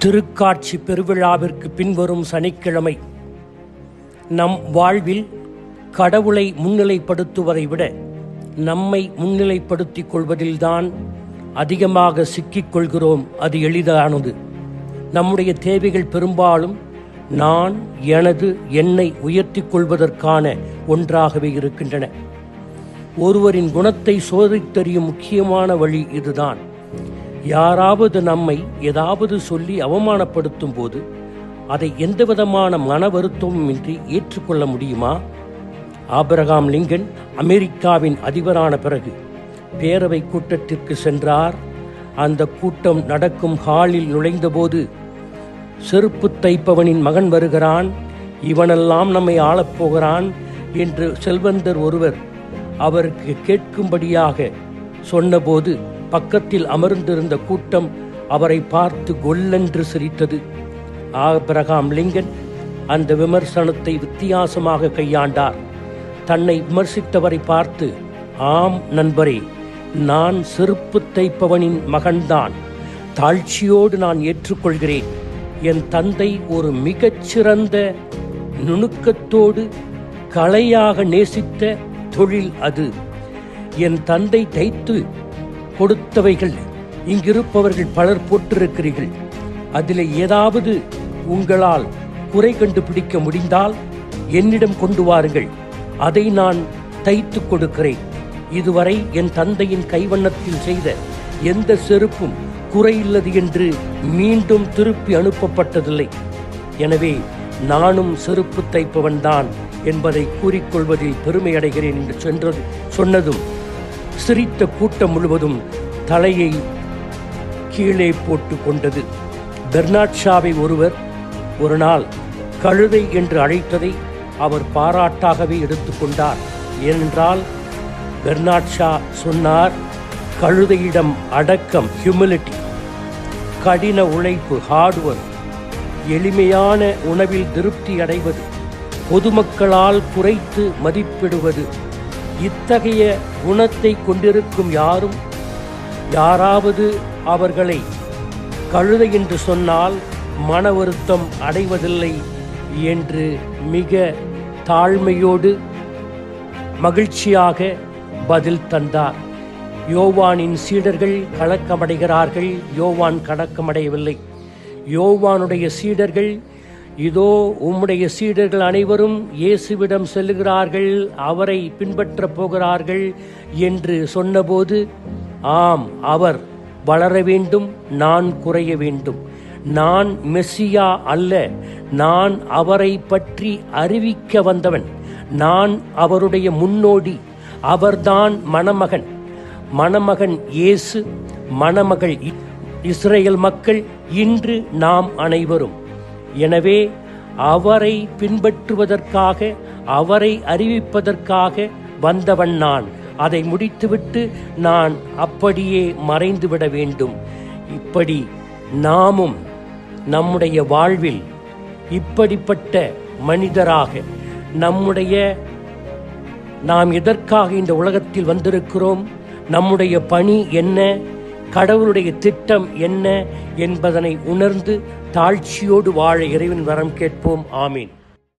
திருக்காட்சி பெருவிழாவிற்கு பின்வரும் சனிக்கிழமை நம் வாழ்வில் கடவுளை முன்னிலைப்படுத்துவதை விட நம்மை முன்னிலைப்படுத்திக் கொள்வதில்தான் அதிகமாக சிக்கிக்கொள்கிறோம். அது எளிதானது. நம்முடைய தேவைகள் பெரும்பாலும் நான், எனது, என்னை உயர்த்திக் கொள்வதற்கான ஒன்றாகவே இருக்கின்றன. ஒருவரின் குணத்தை சோதித்தறியும் முக்கியமான வழி இதுதான். யாராவது நம்மை ஏதாவது சொல்லி அவமானப்படுத்தும் போது அதை எந்தவிதமான மன வருத்தமும் இன்றி ஏற்றுக்கொள்ள முடியுமா? ஆபிரகாம் லிங்கன் அமெரிக்காவின் அதிபரான பிறகு பேரவை கூட்டத்திற்கு சென்றார். அந்த கூட்டம் நடக்கும் ஹாலில் நுழைந்தபோது, செருப்பு தைப்பவனின் மகன் வருகிறான், இவனெல்லாம் நம்மை ஆளப்போகிறான் என்று செல்வந்தர் ஒருவர் அவருக்கு கேட்கும்படியாக சொன்னபோது, பக்கத்தில் அமர்ந்திருந்த கூட்டம் அவரை பார்த்து கொல்லென்று சிரித்தது. ஆபிரகாம் லிங்கன் அந்த விமர்சனத்தை வித்தியாசமாக கையாண்டார். தன்னை விமர்சித்தவரை பார்த்து, ஆம் நண்பரே, நான் செருப்பு தைப்பவனின் மகன்தான். தாழ்ச்சியோடு நான் ஏற்றுக்கொள்கிறேன். என் தந்தை ஒரு மிகச்சிறந்த நுணுக்கத்தோடு கலையாக நேசித்த தொழில் அது. என் தந்தை தைத்து கொடுத்தவைகள் இங்கிருப்பவர்கள் பலர் போட்டிருக்கிறீர்கள். அதில் ஏதாவது உங்களால் குறை கண்டுபிடிக்க முடிந்தால் என்னிடம் கொண்டு வாருங்கள், அதை நான் தைத்து கொடுக்கிறேன். இதுவரை என் தந்தையின் கைவண்ணத்தில் செய்த எந்த செருப்பும் குறையில்லது என்று மீண்டும் திருப்பி அனுப்பப்பட்டதில்லை. எனவே நானும் செருப்பு தைப்பவன்தான் என்பதை கூறிக்கொள்வதில் பெருமை அடைகிறேன் என்று சொன்னதும் சிரித்த கூட்டம் முழுவதும் தலையை கீழே போட்டு கொண்டது. பெர்னார்ட் ஷாவை ஒருவர் ஒரு நாள் கழுதை என்று அழைத்ததை அவர் பாராட்டாகவே எடுத்துக்கொண்டார். ஏனென்றால் பெர்னார்ட் ஷா சொன்னார், கழுதையிடம் அடக்கம், ஹியூமிலிட்டி, கடின உழைப்பு, ஹார்ட்வொர்க், எளிமையான உணவில் திருப்தி அடைவது, பொதுமக்களால் குறைத்து மதிப்பிடுவது, இத்தகைய குணத்தை கொண்டிருக்கும் யாராவது அவர்களை கழுதை என்று சொன்னால் மன வருத்தம் அடைவதில்லை என்று மிக தாழ்மையோடு மகிழ்ச்சியாக பதில் தந்தார். யோவானின் சீடர்கள் கலக்கமடைகிறார்கள். யோவான் கலக்கமடையவில்லை. யோவானுடைய சீடர்கள், இதோ உம்முடைய சீடர்கள் அனைவரும் இயேசுவிடம் செல்லுகிறார்கள், அவரை பின்பற்றப் போகிறார்கள் என்று சொன்னபோது, ஆம், அவர் வளர வேண்டும், நான் குறைய வேண்டும். நான் மெசியா அல்ல, நான் அவரை பற்றி அறிவிக்க வந்தவன். நான் அவருடைய முன்னோடி. அவர்தான் மணமகன் இயேசு, மணமகள் இஸ்ரேல் மக்கள், இன்று நாம் அனைவரும். எனவே அவரை பின்பற்றுவதற்காக, அவரை அறிவிப்பதற்காக வந்தவன் நான். அதை முடித்துவிட்டு நான் அப்படியே மறைந்துவிட வேண்டும். இப்படி நாமும் நம்முடைய வாழ்வில் இப்படிப்பட்ட மனிதராக நாம் எதற்காக இந்த உலகத்தில் வந்திருக்கிறோம், நம்முடைய பணி என்ன, கடவுளுடைய திட்டம் என்ன என்பதனை உணர்ந்து தாழ்ச்சியோடு வாழ இறைவன் வரம் கேட்போம். ஆமீன்.